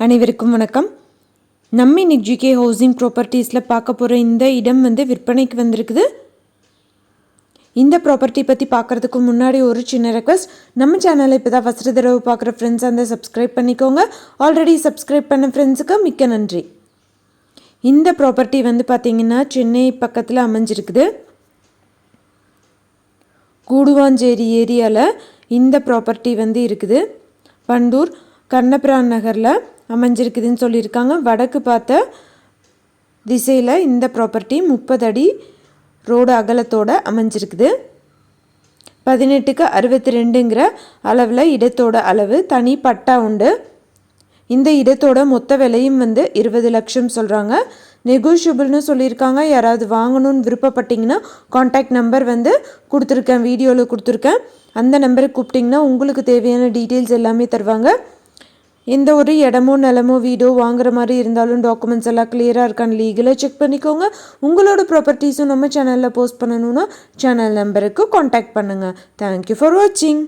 அனைவருக்கும் வணக்கம். நம்ம இன்னைக்கு ஜிகே ஹவுசிங் ப்ராப்பர்ட்டிஸில் பார்க்க போகிற இந்த இடம் விற்பனைக்கு வந்திருக்குது. இந்த ப்ராப்பர்ட்டி பற்றி பார்க்குறதுக்கு முன்னாடி ஒரு சின்ன ரெக்வஸ்ட், நம்ம சேனலை இப்போ தான் ஃபஸ்ட்டு தடவை பார்க்குற ஃப்ரெண்ட்ஸ் சப்ஸ்கிரைப் பண்ணிக்கோங்க. ஆல்ரெடி சப்ஸ்கிரைப் பண்ண ஃப்ரெண்ட்ஸுக்கு மிக்க நன்றி. இந்த ப்ராப்பர்ட்டி பார்த்திங்கன்னா சென்னை பக்கத்தில் அமைஞ்சிருக்குது. கூடுவாஞ்சேரி ஏரியாவில் இந்த ப்ராப்பர்ட்டி இருக்குது. பண்டூர் கண்ணபிரான் நகரில் அமைஞ்சிருக்குதுன்னு சொல்லியிருக்காங்க. வடக்கு பார்த்த திசையில் இந்த ப்ராப்பர்ட்டி 30 அடி ரோடு அகலத்தோடு அமைஞ்சிருக்குது. 18/62ங்கிற அளவில் இடத்தோட அளவு. தனி பட்டா உண்டு. இந்த இடத்தோட மொத்த விலையும் 20 லட்சம் சொல்கிறாங்க. நெகோஷியபிள்னு சொல்லியிருக்காங்க. யாராவது வாங்கணும்னு விருப்பப்பட்டிங்கன்னா காண்டாக்ட் நம்பர் கொடுத்துருக்கேன், வீடியோவில் கொடுத்துருக்கேன். அந்த நம்பருக்கு கூப்பிட்டிங்கன்னா உங்களுக்கு தேவையான டீட்டெயில்ஸ் எல்லாமே தருவாங்க. எந்த ஒரு இடமோ நிலமோ வீடோ வாங்குற மாதிரி இருந்தாலும் டாக்குமெண்ட்ஸ் எல்லாம் கிளியராக இருக்கான்னு லீகலாக செக் பண்ணிக்கோங்க. உங்களோட ப்ராப்பர்ட்டிஸும் நம்ம சேனலில் போஸ்ட் பண்ணணுன்னா சேனல் நம்பருக்கு காண்டாக்ட் பண்ணுங்கள். தேங்க்யூ ஃபார் வாட்சிங்.